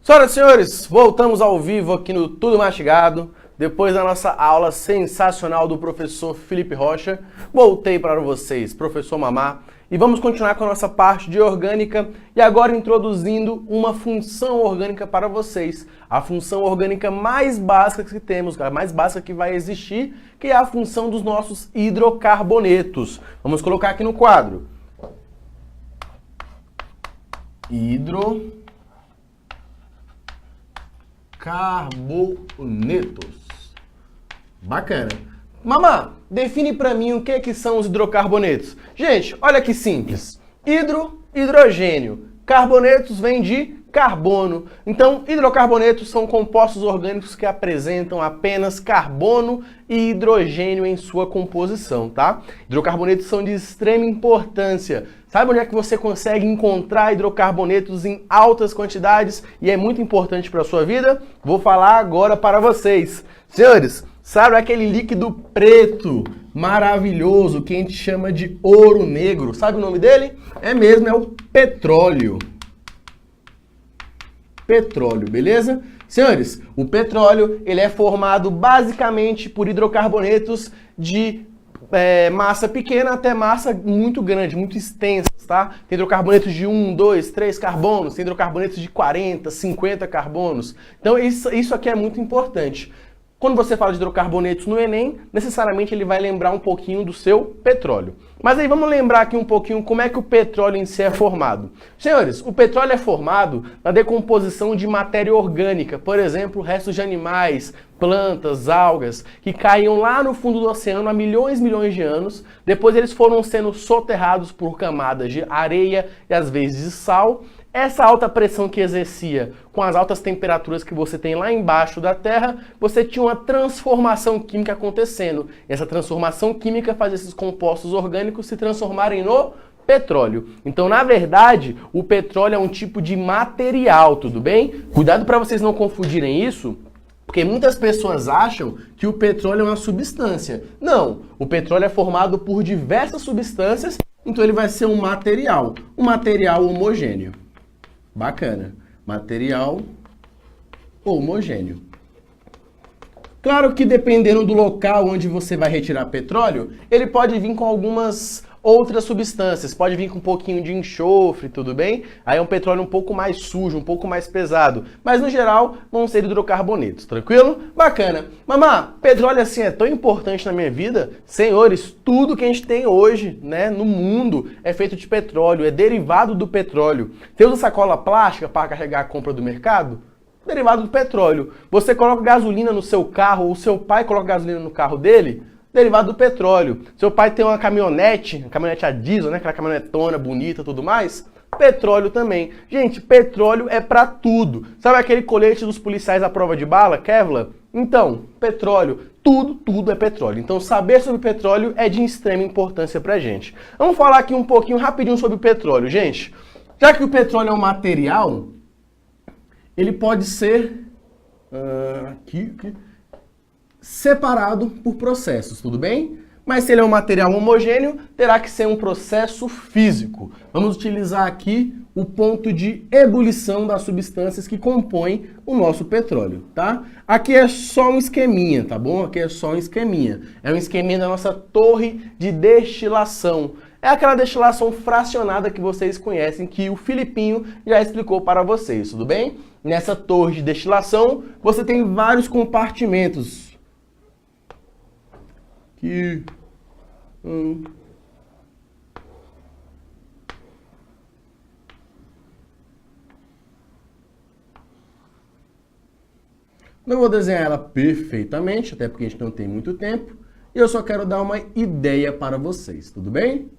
Senhoras e senhores, voltamos ao vivo aqui no Tudo Mastigado. Depois da nossa aula sensacional do professor Felipe Rocha, voltei para vocês, professor Mamá, e vamos continuar com a nossa parte de orgânica e agora introduzindo uma função orgânica para vocês. A função orgânica mais básica que temos, a mais básica que vai existir, que é a função dos nossos hidrocarbonetos. Vamos colocar aqui no quadro. Hidrocarbonetos. Bacana. Mamá, define para mim o que são os hidrocarbonetos. Gente, olha que simples. Hidrogênio. Carbonetos vem de carbono. Então, hidrocarbonetos são compostos orgânicos que apresentam apenas carbono e hidrogênio em sua composição, tá? Hidrocarbonetos são de extrema importância. Sabe onde é que você consegue encontrar hidrocarbonetos em altas quantidades e é muito importante para a sua vida? Vou falar agora para vocês. Senhores, sabe aquele líquido preto maravilhoso que a gente chama de ouro negro? Sabe o nome dele? É mesmo, é o petróleo. Petróleo, beleza? Senhores, o petróleo ele é formado basicamente por hidrocarbonetos de massa pequena até massa muito grande, muito extensa, tá? Tem hidrocarbonetos de 1, 2, 3 carbonos, tem hidrocarbonetos de 40, 50 carbonos. Então isso aqui é muito importante. Quando você fala de hidrocarbonetos no Enem, necessariamente ele vai lembrar um pouquinho do seu petróleo. Mas aí vamos lembrar aqui um pouquinho como é que o petróleo em si é formado. Senhores, o petróleo é formado na decomposição de matéria orgânica, por exemplo, restos de animais, plantas, algas, que caíam lá no fundo do oceano há milhões e milhões de anos. Depois eles foram sendo soterrados por camadas de areia e às vezes de sal. Essa alta pressão que exercia com as altas temperaturas que você tem lá embaixo da Terra, você tinha uma transformação química acontecendo. E essa transformação química faz esses compostos orgânicos se transformarem no petróleo. Então, na verdade, o petróleo é um tipo de material, tudo bem? Cuidado para vocês não confundirem isso, porque muitas pessoas acham que o petróleo é uma substância. Não, o petróleo é formado por diversas substâncias, então ele vai ser um material homogêneo. Bacana. Material homogêneo. Claro que dependendo do local onde você vai retirar petróleo, ele pode vir com algumas outras substâncias, pode vir com um pouquinho de enxofre, tudo bem? Aí é um petróleo um pouco mais sujo, um pouco mais pesado, mas no geral vão ser hidrocarbonetos, tranquilo? Bacana. Mamá, petróleo assim é tão importante na minha vida? Senhores, tudo que a gente tem hoje, né, no mundo é feito de petróleo, é derivado do petróleo. Você usa sacola plástica para carregar a compra do mercado? Derivado do petróleo. Você coloca gasolina no seu carro, ou o seu pai coloca gasolina no carro dele? Derivado do petróleo. Seu pai tem uma caminhonete a diesel, né? Aquela caminhonetona bonita e tudo mais. Petróleo também. Gente, petróleo é pra tudo. Sabe aquele colete dos policiais à prova de bala, Kevlar? Então, petróleo. Tudo é petróleo. Então, saber sobre petróleo é de extrema importância pra gente. Vamos falar aqui um pouquinho rapidinho sobre o petróleo, gente. Já que o petróleo é um material, ele pode ser separado por processos, tudo bem? Mas se ele é um material homogêneo, terá que ser um processo físico. Vamos utilizar aqui o ponto de ebulição das substâncias que compõem o nosso petróleo, tá? Aqui é só um esqueminha, tá bom? Aqui é só um esqueminha. É um esqueminha da nossa torre de destilação. É aquela destilação fracionada que vocês conhecem, que o Filipinho já explicou para vocês, tudo bem? Nessa torre de destilação, você tem vários compartimentos. Não vou desenhar ela perfeitamente, até porque a gente não tem muito tempo, e eu só quero dar uma ideia para vocês, tudo bem?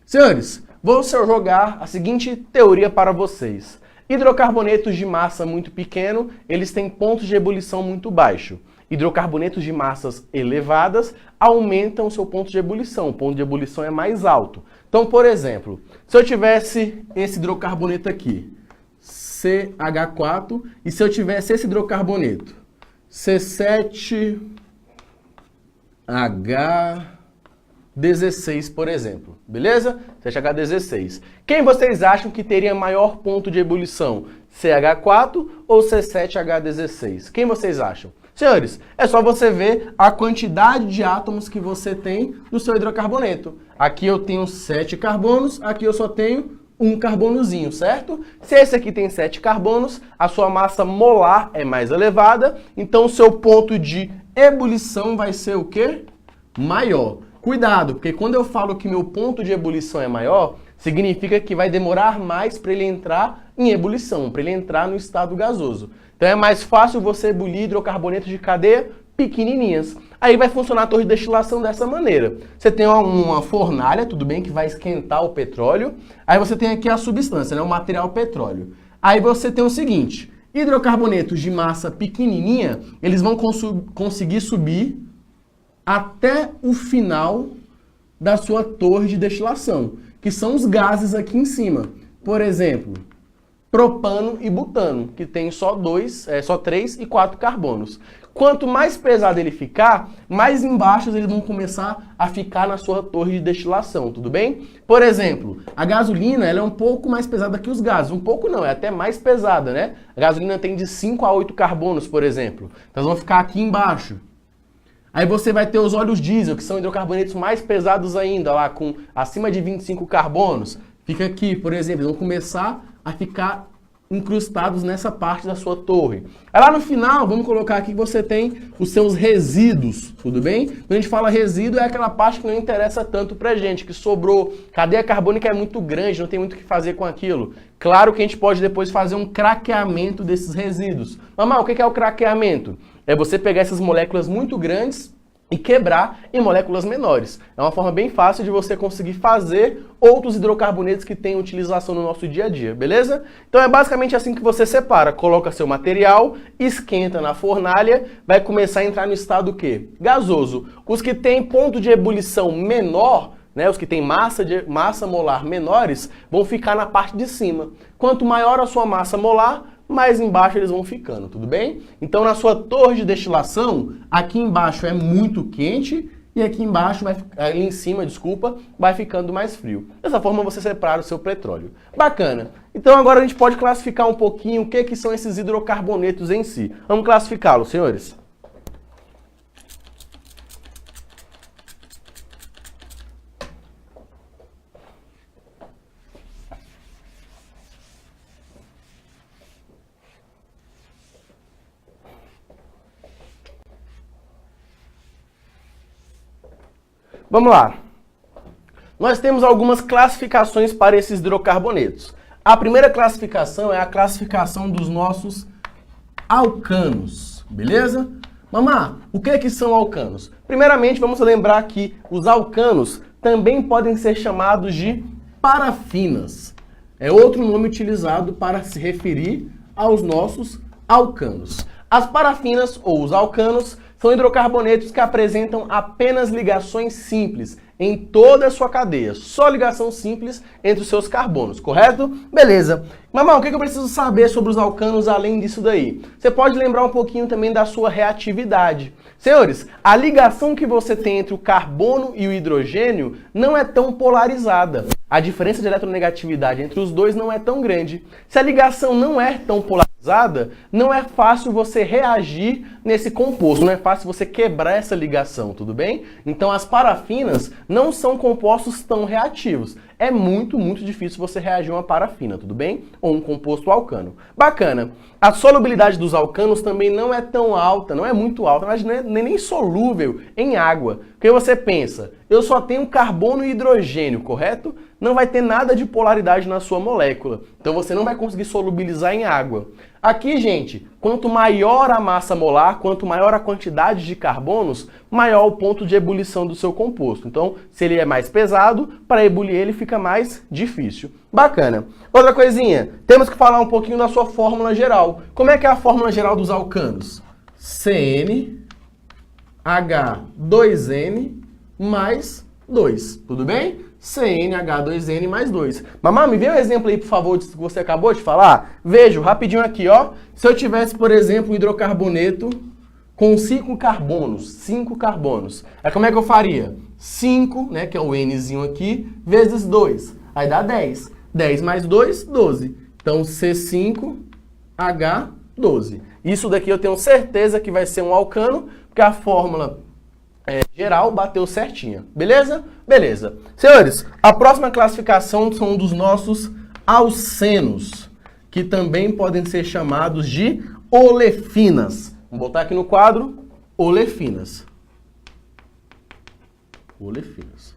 Senhores, vou jogar a seguinte teoria para vocês. Hidrocarbonetos de massa muito pequeno, eles têm pontos de ebulição muito baixo. Hidrocarbonetos de massas elevadas aumentam o seu ponto de ebulição. O ponto de ebulição é mais alto. Então, por exemplo, se eu tivesse esse hidrocarboneto aqui, CH4, e se eu tivesse esse 16, por exemplo. Beleza? CH16. Quem vocês acham que teria maior ponto de ebulição? CH4 ou C7H16? Quem vocês acham? Senhores, é só você ver a quantidade de átomos que você tem no seu hidrocarboneto. Aqui eu tenho 7 carbonos, aqui eu só tenho um carbonozinho, certo? Se esse aqui tem 7 carbonos, a sua massa molar é mais elevada, então o seu ponto de ebulição vai ser o quê? Maior. Cuidado, porque quando eu falo que meu ponto de ebulição é maior, significa que vai demorar mais para ele entrar em ebulição, para ele entrar no estado gasoso. Então é mais fácil você ebulir hidrocarbonetos de cadeia pequenininhas. Aí vai funcionar a torre de destilação dessa maneira. Você tem uma fornalha, tudo bem, que vai esquentar o petróleo. Aí você tem aqui a substância, né, o material petróleo. Aí você tem o seguinte, hidrocarbonetos de massa pequenininha, eles vão conseguir subir até o final da sua torre de destilação, que são os gases aqui em cima. Por exemplo, propano e butano, que tem só 3 e 4 carbonos. Quanto mais pesado ele ficar, mais embaixo eles vão começar a ficar na sua torre de destilação, tudo bem? Por exemplo, a gasolina ela é um pouco mais pesada que os gases. Um pouco não, é até mais pesada, né? A gasolina tem de 5 a 8 carbonos, por exemplo. Então eles vão ficar aqui embaixo. Aí você vai ter os óleos diesel, que são hidrocarbonetos mais pesados ainda, lá com acima de 25 carbonos. Fica aqui, por exemplo, eles vão começar a ficar incrustados nessa parte da sua torre. Aí lá no final, vamos colocar aqui que você tem os seus resíduos, tudo bem? Quando a gente fala resíduo, é aquela parte que não interessa tanto pra gente, que sobrou. Cadeia carbônica é muito grande, não tem muito o que fazer com aquilo. Claro que a gente pode depois fazer um craqueamento desses resíduos. Mamãe, o que é o craqueamento? É você pegar essas moléculas muito grandes e quebrar em moléculas menores. É uma forma bem fácil de você conseguir fazer outros hidrocarbonetos que têm utilização no nosso dia a dia, beleza? Então é basicamente assim que você separa. Coloca seu material, esquenta na fornalha, vai começar a entrar no estado o quê? Gasoso. Os que têm ponto de ebulição menor, né, os que têm massa molar menores, vão ficar na parte de cima. Quanto maior a sua massa molar, mais embaixo eles vão ficando, tudo bem? Então na sua torre de destilação, aqui embaixo é muito quente e aqui embaixo, ali em cima, desculpa, vai ficando mais frio. Dessa forma você separa o seu petróleo. Bacana. Então agora a gente pode classificar um pouquinho o que são esses hidrocarbonetos em si. Vamos classificá-los, senhores. Vamos lá. Nós temos algumas classificações para esses hidrocarbonetos. A primeira classificação é a classificação dos nossos alcanos, beleza? Mamá, o que são alcanos? Primeiramente, vamos lembrar que os alcanos também podem ser chamados de parafinas. É outro nome utilizado para se referir aos nossos alcanos. As parafinas ou os alcanos são hidrocarbonetos que apresentam apenas ligações simples em toda a sua cadeia. Só ligação simples entre os seus carbonos, correto? Beleza. Mamão, o que eu preciso saber sobre os alcanos além disso daí? Você pode lembrar um pouquinho também da sua reatividade. Senhores, a ligação que você tem entre o carbono e o hidrogênio não é tão polarizada. A diferença de eletronegatividade entre os dois não é tão grande. Se a ligação não é tão polarizada, não é fácil você reagir nesse composto, não é fácil você quebrar essa ligação, tudo bem? Então as parafinas não são compostos tão reativos. É muito difícil você reagir a uma parafina, tudo bem? Ou um composto alcano. Bacana. A solubilidade dos alcanos também não é tão alta, não é muito alta, mas não é nem solúvel em água. Porque você pensa, eu só tenho carbono e hidrogênio, correto? Não vai ter nada de polaridade na sua molécula. Então você não vai conseguir solubilizar em água. Aqui, gente, quanto maior a massa molar, quanto maior a quantidade de carbonos, maior o ponto de ebulição do seu composto. Então, se ele é mais pesado, para ebulir ele fica mais difícil. Bacana. Outra coisinha, temos que falar um pouquinho da sua fórmula geral. Como é que é a fórmula geral dos alcanos? CnH2n mais 2, tudo bem? CnH2n mais 2. Mamãe, me vê um exemplo aí, por favor, disso que você acabou de falar? Vejo, rapidinho aqui, ó. Se eu tivesse, por exemplo, um hidrocarboneto com 5 carbonos. 5 carbonos. Aí como é que eu faria? 5, né, que é o Nzinho aqui, vezes 2. Aí dá 10. 10 mais 2, 12. Então, C5H12. Isso daqui eu tenho certeza que vai ser um alcano, porque a fórmula geral bateu certinha. Beleza? Beleza. Senhores, a próxima classificação são dos nossos alcenos, que também podem ser chamados de olefinas. Vamos botar aqui no quadro, olefinas. Olefinas.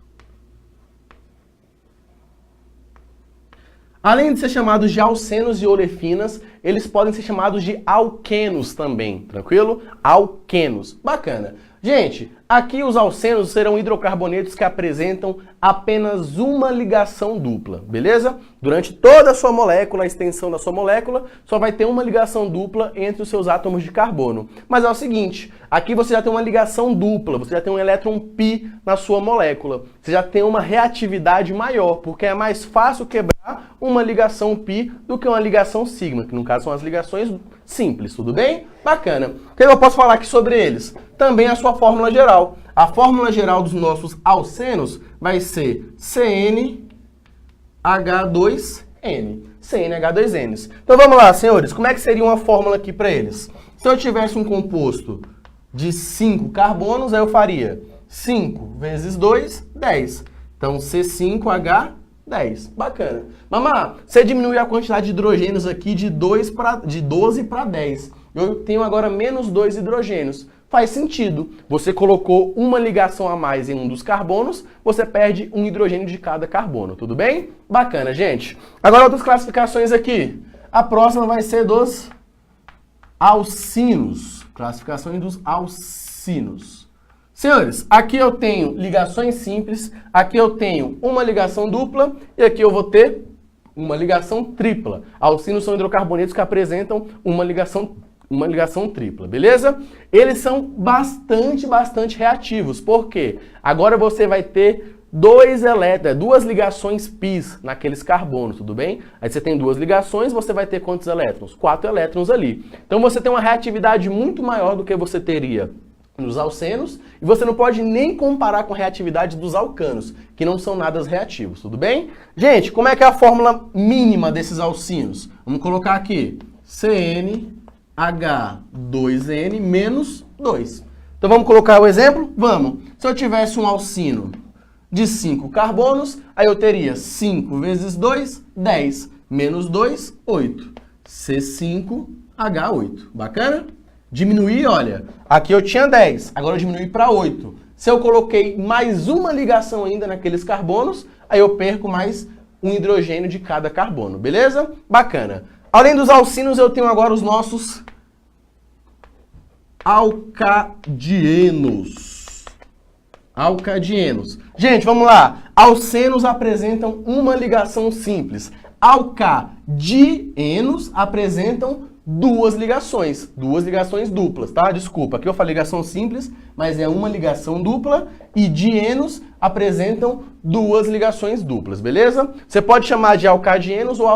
Além de ser chamados de alcenos e olefinas, eles podem ser chamados de alquenos também, tranquilo? Alquenos. Bacana. Gente, aqui os alcenos serão hidrocarbonetos que apresentam apenas uma ligação dupla, beleza? Durante toda a sua molécula, a extensão da sua molécula, só vai ter uma ligação dupla entre os seus átomos de carbono. Mas é o seguinte, aqui você já tem uma ligação dupla, você já tem um elétron pi na sua molécula. Você já tem uma reatividade maior, porque é mais fácil quebrar uma ligação pi do que uma ligação sigma, que no caso são as ligações simples, tudo bem? Bacana. O que eu posso falar aqui sobre eles? Também a sua fórmula geral. A fórmula geral dos nossos alcenos vai ser CnH2n. CnH2n. Então vamos lá, senhores. Como é que seria uma fórmula aqui para eles? Se eu tivesse um composto de 5 carbonos, aí eu faria 5 vezes 2, 10. Então C5H10. Bacana. Mamá, você diminui a quantidade de hidrogênios aqui de 12 para 10. Eu tenho agora menos 2 hidrogênios. Faz sentido. Você colocou uma ligação a mais em um dos carbonos, você perde um hidrogênio de cada carbono. Tudo bem? Bacana, gente. Agora outras classificações aqui. A próxima vai ser dos alcinos. Classificações dos alcinos. Senhores, aqui eu tenho ligações simples, aqui eu tenho uma ligação dupla e aqui eu vou ter uma ligação tripla. Alcinos são hidrocarbonetos que apresentam uma ligação tripla, beleza? Eles são bastante reativos. Por quê? Agora você vai ter duas ligações pis naqueles carbonos, tudo bem? Aí você tem duas ligações, você vai ter quantos elétrons? 4 elétrons ali. Então você tem uma reatividade muito maior do que você teria nos alcenos, e você não pode nem comparar com a reatividade dos alcanos, que não são nada reativos, tudo bem? Gente, como é que é a fórmula mínima desses alcinos? Vamos colocar aqui, CnH2n menos 2. Então vamos colocar o exemplo? Vamos. Se eu tivesse um alcino de 5 carbonos, aí eu teria 5 vezes 2, 10, menos 2, 8. C5H8. Bacana? Diminuir, olha, aqui eu tinha 10, agora eu diminui para 8. Se eu coloquei mais uma ligação ainda naqueles carbonos, aí eu perco mais um hidrogênio de cada carbono, beleza? Bacana. Além dos alcinos, eu tenho agora os nossos alcadienos. Alcadienos. Gente, vamos lá. Alcenos apresentam uma ligação simples. Alcadienos apresentam duas ligações duplas, tá? Desculpa, aqui eu falei ligação simples, mas é uma ligação dupla e dienos apresentam duas ligações duplas, beleza? Você pode chamar de alcadienos ou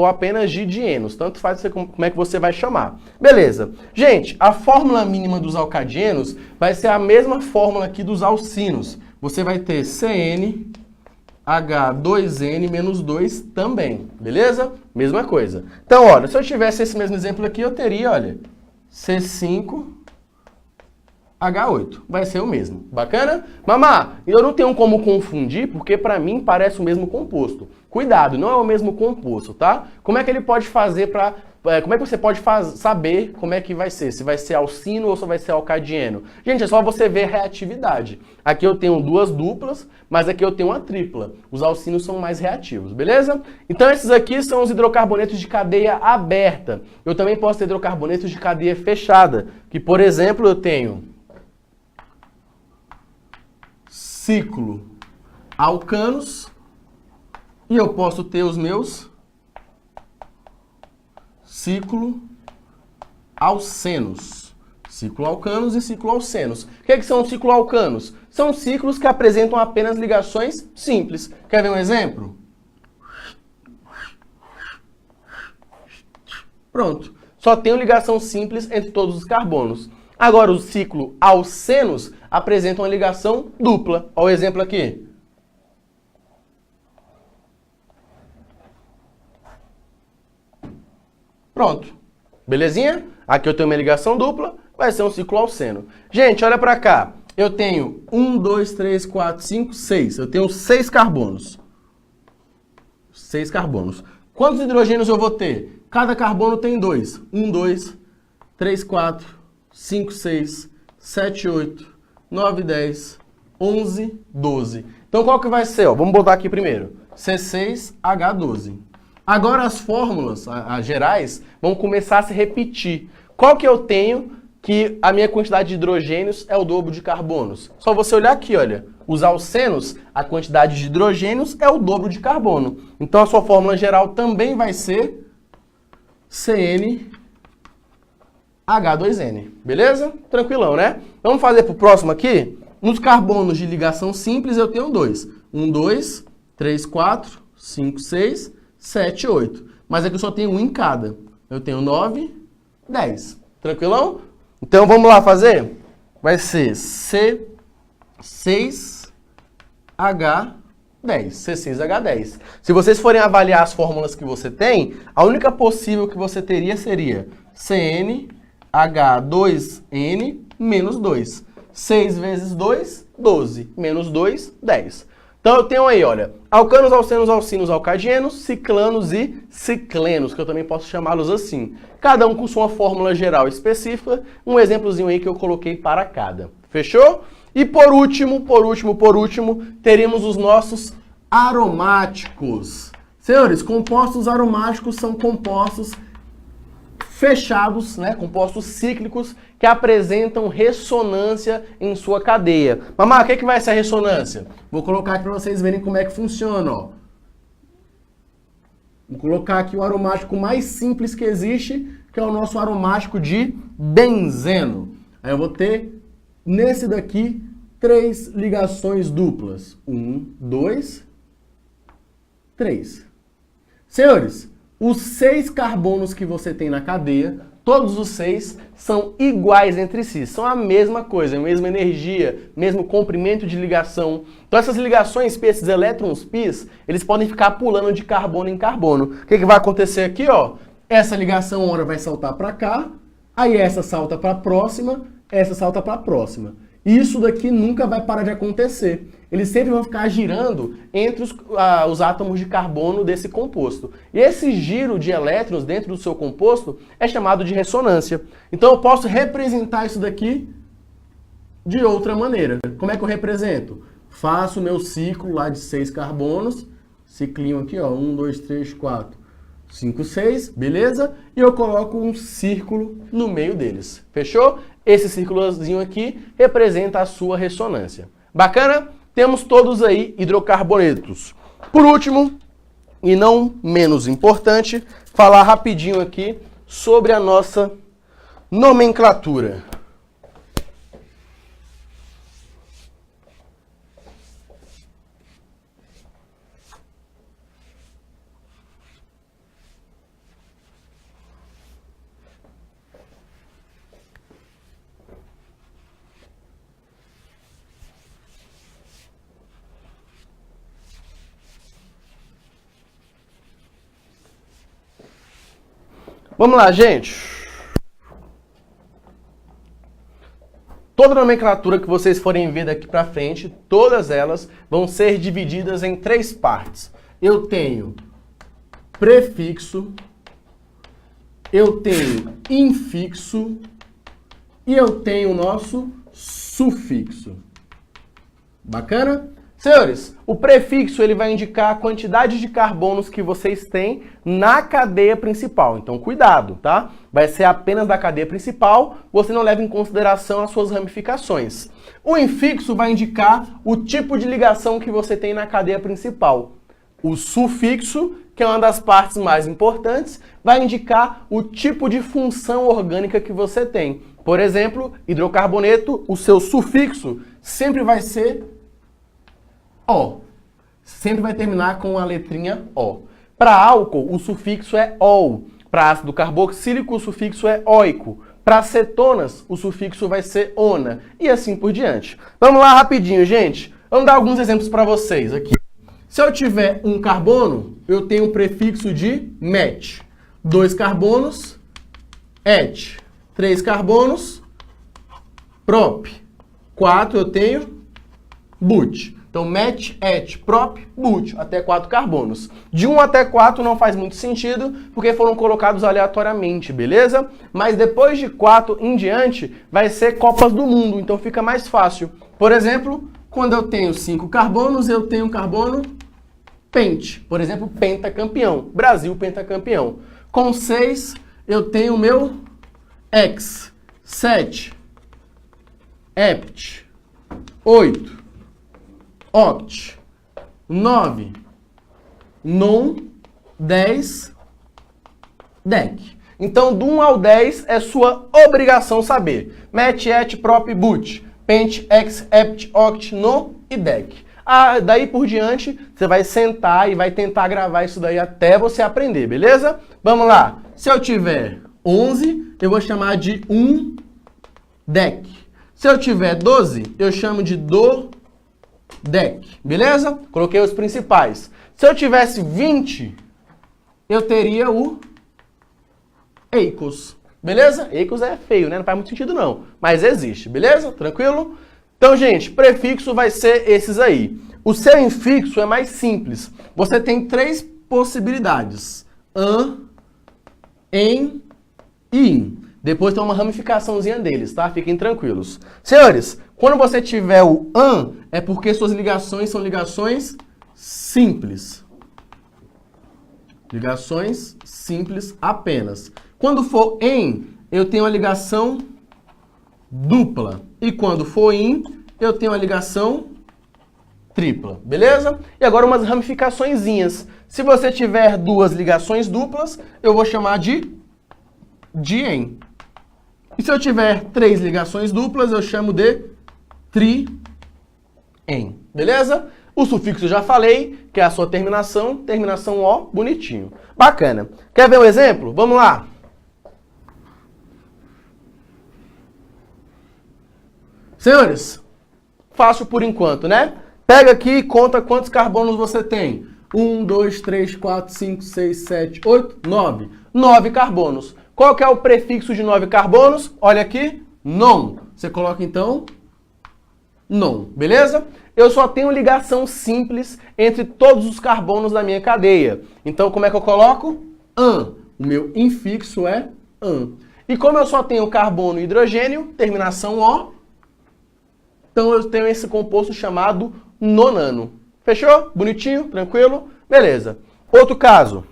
apenas de dienos, tanto faz você como é que você vai chamar. Beleza. Gente, a fórmula mínima dos alcadienos vai ser a mesma fórmula aqui dos alcinos. Você vai ter CnH2n menos 2 também, beleza? Mesma coisa. Então, olha, se eu tivesse esse mesmo exemplo aqui, eu teria, olha, C5H8. Vai ser o mesmo. Bacana? Mamá, eu não tenho como confundir, porque para mim parece o mesmo composto. Cuidado, não é o mesmo composto, tá? Como é que ele pode fazer para... Como é que você pode saber como é que vai ser? Se vai ser alcino ou se vai ser alcadieno? Gente, é só você ver a reatividade. Aqui eu tenho duas duplas, mas aqui eu tenho uma tripla. Os alcinos são mais reativos, beleza? Então esses aqui são os hidrocarbonetos de cadeia aberta. Eu também posso ter hidrocarbonetos de cadeia fechada, que por exemplo eu tenho ciclo alcanos e eu posso ter os meus ciclo alcenos. Ciclo alcanos e ciclo alcenos. O que são ciclo alcanos? São ciclos que apresentam apenas ligações simples. Quer ver um exemplo? Pronto. Só tem ligação simples entre todos os carbonos. Agora, o ciclo alcenos apresenta uma ligação dupla. Olha o exemplo aqui. Pronto. Belezinha? Aqui eu tenho uma ligação dupla, vai ser um ciclo alceno. Gente, olha para cá. Eu tenho 1, 2, 3, 4, 5, 6. Eu tenho 6 carbonos. 6 carbonos. Quantos hidrogênios eu vou ter? Cada carbono tem 2. 1, 2, 3, 4, 5, 6, 7, 8, 9, 10, 11, 12. Então qual que vai ser? Ó, vamos botar aqui primeiro. C6H12. Agora as fórmulas as gerais vão começar a se repetir. Qual que eu tenho que a minha quantidade de hidrogênios é o dobro de carbonos? Só você olhar aqui, olha. Os alcenos, a quantidade de hidrogênios é o dobro de carbono. Então a sua fórmula geral também vai ser CnH2n. Beleza? Tranquilão, né? Vamos fazer para o próximo aqui? Nos carbonos de ligação simples eu tenho 2. 1, 2, 3, 4, 5, 6, 7, 8. Mas aqui eu só tenho 1 em cada. Eu tenho 9, 10. Tranquilão? Então vamos lá fazer? Vai ser C6H10. C6H10. Se vocês forem avaliar as fórmulas que você tem, a única possível que você teria seria CnH2n menos 2. 6 vezes 2, 12. Menos 2, 10. Então eu tenho aí, olha, alcanos, alcenos, alcinos, alcadienos, ciclanos e ciclenos, que eu também posso chamá-los assim. Cada um com sua fórmula geral específica, um exemplozinho aí que eu coloquei para cada. Fechou? E por último, teríamos os nossos aromáticos. Senhores, compostos aromáticos são compostos fechados, né, compostos cíclicos que apresentam ressonância em sua cadeia. Mamá, o que vai ser a ressonância? Vou colocar aqui para vocês verem como é que funciona, ó. Vou colocar aqui o aromático mais simples que existe, que é o nosso aromático de benzeno. Aí eu vou ter, nesse daqui, 3 ligações duplas. 1, 2, 3. Senhores, os 6 carbonos que você tem na cadeia, todos os 6 são iguais entre si, são a mesma coisa, a mesma energia, mesmo comprimento de ligação. Então essas ligações π, esses elétrons π, eles podem ficar pulando de carbono em carbono. O que vai acontecer aqui, ó? Essa ligação hora vai saltar para cá, aí essa salta para a próxima, essa salta para a próxima. Isso daqui nunca vai parar de acontecer. Eles sempre vão ficar girando entre os átomos de carbono desse composto. E esse giro de elétrons dentro do seu composto é chamado de ressonância. Então eu posso representar isso daqui de outra maneira. Como é que eu represento? Faço o meu ciclo lá de 6 carbonos, ciclinho aqui, ó, 1, 2, 3, 4, 5, 6, beleza? E eu coloco um círculo no meio deles. Fechou? Esse círculozinho aqui representa a sua ressonância. Bacana? Temos todos aí hidrocarbonetos. Por último, e não menos importante, falar rapidinho aqui sobre a nossa nomenclatura. Vamos lá, gente. Toda nomenclatura que vocês forem ver daqui para frente, todas elas vão ser divididas em 3 partes. Eu tenho prefixo, eu tenho infixo e eu tenho o nosso sufixo. Bacana? Senhores, o prefixo ele vai indicar a quantidade de carbonos que vocês têm na cadeia principal. Então, cuidado, tá? Vai ser apenas da cadeia principal, você não leva em consideração as suas ramificações. O infixo vai indicar o tipo de ligação que você tem na cadeia principal. O sufixo, que é uma das partes mais importantes, vai indicar o tipo de função orgânica que você tem. Por exemplo, hidrocarboneto, o seu sufixo sempre vai ser O. Sempre vai terminar com a letrinha O. Para álcool, o sufixo é OL. Para ácido carboxílico, o sufixo é óico. Para cetonas, o sufixo vai ser ona, e assim por diante. Vamos lá rapidinho, gente. Vamos dar alguns exemplos para vocês aqui. Se eu tiver um carbono, eu tenho um prefixo de met. 2 carbonos, et. 3 carbonos, prop. 4 eu tenho but. Então, met, et, prop, but, até 4 carbonos. De 1 até 4 não faz muito sentido, porque foram colocados aleatoriamente, beleza? Mas depois de 4 em diante, vai ser Copas do Mundo, então fica mais fácil. Por exemplo, quando eu tenho 5 carbonos, eu tenho um carbono pent. Por exemplo, pentacampeão. Brasil pentacampeão. Com 6, eu tenho o meu hex. 7, hept. 8, oct. 9, non. 10, dec. Então, do 1 ao 10 é sua obrigação saber. Met, et, prop, but. Pent, hex, hept, oct, non e dec. Daí por diante, você vai sentar e vai tentar gravar isso daí até você aprender, beleza? Vamos lá. Se eu tiver 11, eu vou chamar de um dec. Se eu tiver 12, eu chamo de do dec, beleza? Coloquei os principais. Se eu tivesse 20, eu teria o eikos, beleza? Eikos é feio, né? Não faz muito sentido não, mas existe, beleza? Tranquilo? Então, gente, prefixo vai ser esses aí. O seu infixo é mais simples. Você tem 3 possibilidades. An, em e in. Depois tem uma ramificaçãozinha deles, tá? Fiquem tranquilos. Senhores, quando você tiver o an, é porque suas ligações são ligações simples. Ligações simples apenas. Quando for em, eu tenho a ligação dupla. E quando for in, eu tenho a ligação tripla, beleza? E agora umas ramificaçõezinhas. Se você tiver 2 ligações duplas, eu vou chamar de em. E se eu tiver 3 ligações duplas, eu chamo de tri-en, beleza? O sufixo eu já falei, que é a sua terminação O, bonitinho. Bacana. Quer ver um exemplo? Vamos lá. Senhores, fácil por enquanto, né? Pega aqui e conta quantos carbonos você tem. 1, 2, 3, 4, 5, 6, 7, 8, 9. 9 carbonos. Qual que é o prefixo de 9 carbonos? Olha aqui, non. Você coloca então non, beleza? Eu só tenho ligação simples entre todos os carbonos da minha cadeia. Então, como é que eu coloco? An. O meu infixo é an. E como eu só tenho carbono e hidrogênio, terminação O, então eu tenho esse composto chamado nonano. Fechou? Bonitinho? Tranquilo? Beleza. Outro caso.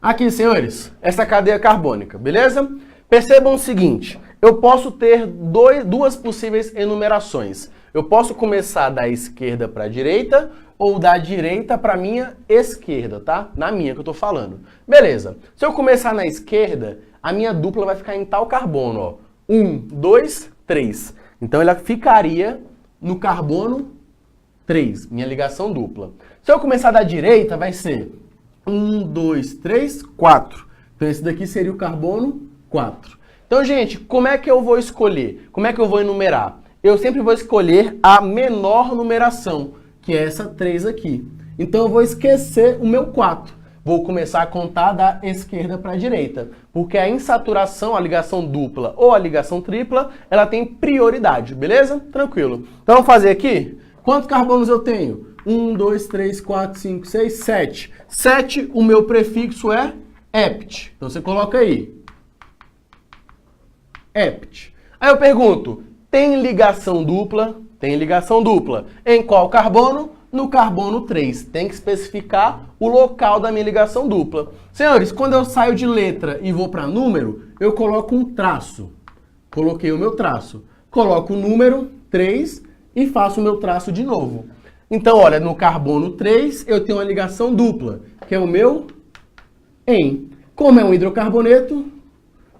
Aqui, senhores, essa cadeia carbônica, beleza? Percebam o seguinte, eu posso ter 2 possíveis enumerações. Eu posso começar da esquerda para a direita ou da direita para a minha esquerda, tá? Na minha que eu tô falando. Beleza. Se eu começar na esquerda, a minha dupla vai ficar em tal carbono, ó. 1, 2, 3. Então ela ficaria no carbono 3, minha ligação dupla. Se eu começar da direita, vai ser 1, 2, 3, 4. Então esse daqui seria o carbono 4. Então, gente, como é que eu vou escolher? Como é que eu vou enumerar? Eu sempre vou escolher a menor numeração, que é essa 3 aqui. Então eu vou esquecer o meu 4. Vou começar a contar da esquerda para a direita, porque a insaturação, a ligação dupla ou a ligação tripla, ela tem prioridade, beleza? Tranquilo. Então vamos fazer aqui? Quantos carbonos eu tenho? 1, 2, 3, 4, 5, 6, 7. 7, o meu prefixo é hept. Então você coloca aí. Hept. Aí eu pergunto, tem ligação dupla? Tem ligação dupla. Em qual carbono? No carbono 3. Tem que especificar o local da minha ligação dupla. Senhores, quando eu saio de letra e vou para número, eu coloco um traço. Coloquei o meu traço. Coloco o número 3 e faço o meu traço de novo. Então, olha, no carbono 3 eu tenho uma ligação dupla, que é o meu en. Como é um hidrocarboneto,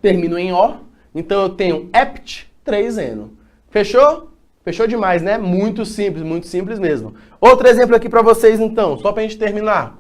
termino em O, então eu tenho hept 3Eno. Fechou? Fechou demais, né? Muito simples mesmo. Outro exemplo aqui para vocês, então, só para a gente terminar.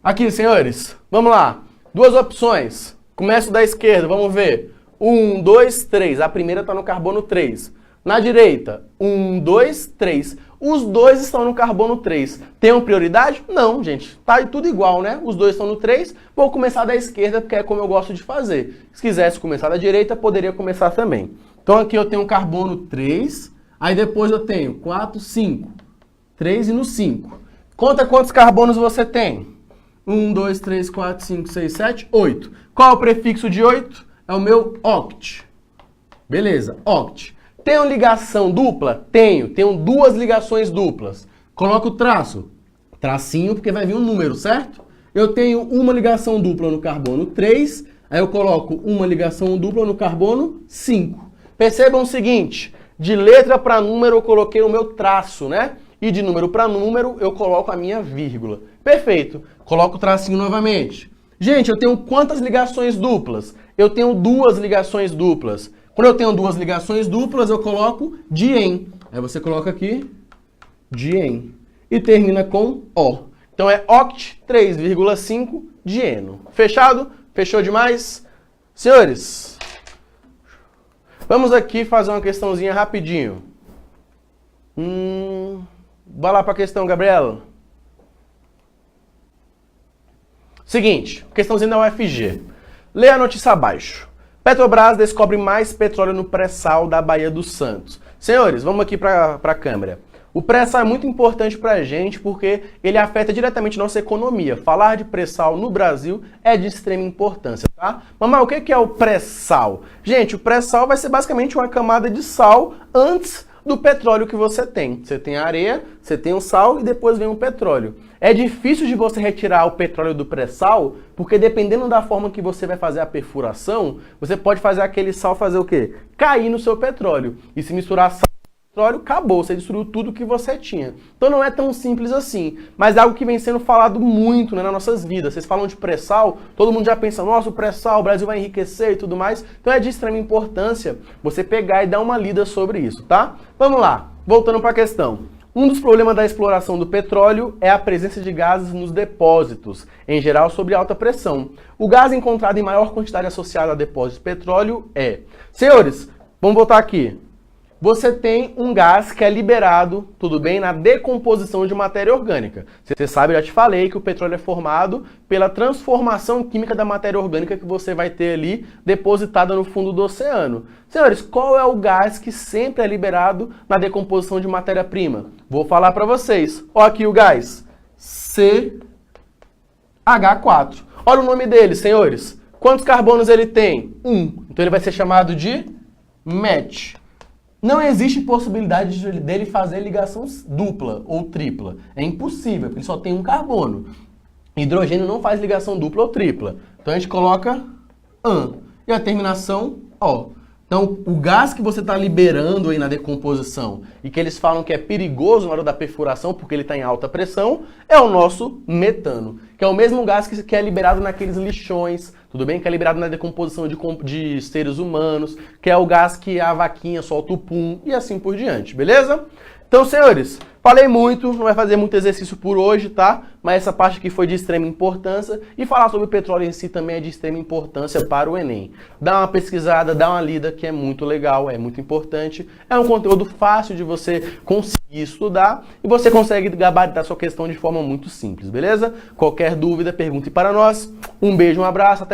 Aqui, senhores, vamos lá. Duas opções. Começo da esquerda, vamos ver. 1, 2, 3. A primeira está no carbono 3. Na direita, 1, 2, 3. Os dois estão no carbono 3. Tem prioridade? Não, gente. Tá tudo igual, né? Os dois estão no 3. Vou começar da esquerda, porque é como eu gosto de fazer. Se quisesse começar da direita, poderia começar também. Então aqui eu tenho carbono 3. Aí depois eu tenho 4, 5. 3 e no 5. Conta quantos carbonos você tem. 1, 2, 3, 4, 5, 6, 7, 8. Qual é o prefixo de 8? É o meu oct. Beleza, oct. Tenho ligação dupla? Tenho duas ligações duplas. Coloco o traço. Tracinho, porque vai vir um número, certo? Eu tenho uma ligação dupla no carbono 3, aí eu coloco uma ligação dupla no carbono 5. Percebam o seguinte, de letra para número eu coloquei o meu traço, né? E de número para número eu coloco a minha vírgula. Perfeito. Coloco o tracinho novamente. Gente, eu tenho quantas ligações duplas? Eu tenho duas ligações duplas. Quando eu tenho duas ligações duplas, eu coloco dien. Aí você coloca aqui dien. E termina com O. Então é oct 3,5 dieno. Fechado? Fechou demais? Senhores, vamos aqui fazer uma questãozinha rapidinho. Vai lá para a questão, Gabriela. Seguinte, questãozinha da UFG. Lê a notícia abaixo. Petrobras descobre mais petróleo no pré-sal da Baía dos Santos. Senhores, vamos aqui para a câmera. O pré-sal é muito importante para a gente porque ele afeta diretamente nossa economia. Falar de pré-sal no Brasil é de extrema importância, tá? Mamãe, o que é o pré-sal? Gente, o pré-sal vai ser basicamente uma camada de sal antes do petróleo que você tem. Você tem a areia, você tem o sal e depois vem o petróleo. É difícil de você retirar o petróleo do pré-sal, porque dependendo da forma que você vai fazer a perfuração, você pode fazer aquele sal fazer o quê? Cair no seu petróleo. E se misturar sal e petróleo, acabou, você destruiu tudo que você tinha. Então não é tão simples assim, mas é algo que vem sendo falado muito, né, nas nossas vidas. Vocês falam de pré-sal, todo mundo já pensa, nossa, o pré-sal, o Brasil vai enriquecer e tudo mais. Então é de extrema importância você pegar e dar uma lida sobre isso, tá? Vamos lá, voltando para a questão. Um dos problemas da exploração do petróleo é a presença de gases nos depósitos, em geral sob alta pressão. O gás encontrado em maior quantidade associado a depósitos de petróleo é... Senhores, vamos voltar aqui. Você tem um gás que é liberado, tudo bem, na decomposição de matéria orgânica. Você sabe, eu já te falei que o petróleo é formado pela transformação química da matéria orgânica que você vai ter ali depositada no fundo do oceano. Senhores, qual é o gás que sempre é liberado na decomposição de matéria-prima? Vou falar para vocês. Olha aqui o gás. CH4. Olha o nome dele, senhores. Quantos carbonos ele tem? 1. Então ele vai ser chamado de MET. Não existe possibilidade dele fazer ligação dupla ou tripla. É impossível, porque ele só tem um carbono. Hidrogênio não faz ligação dupla ou tripla. Então a gente coloca AN. E a terminação O. Então, o gás que você está liberando aí na decomposição e que eles falam que é perigoso na hora da perfuração porque ele está em alta pressão, é o nosso metano, que é o mesmo gás que é liberado naqueles lixões, tudo bem? Que é liberado na decomposição de seres humanos, que é o gás que a vaquinha solta o pum e assim por diante, beleza? Então, senhores, falei muito, não vai fazer muito exercício por hoje, tá? Mas essa parte aqui foi de extrema importância e falar sobre o petróleo em si também é de extrema importância para o Enem. Dá uma pesquisada, dá uma lida, que é muito legal, é muito importante. É um conteúdo fácil de você conseguir estudar e você consegue gabaritar sua questão de forma muito simples, beleza? Qualquer dúvida, pergunte para nós. Um beijo, um abraço, até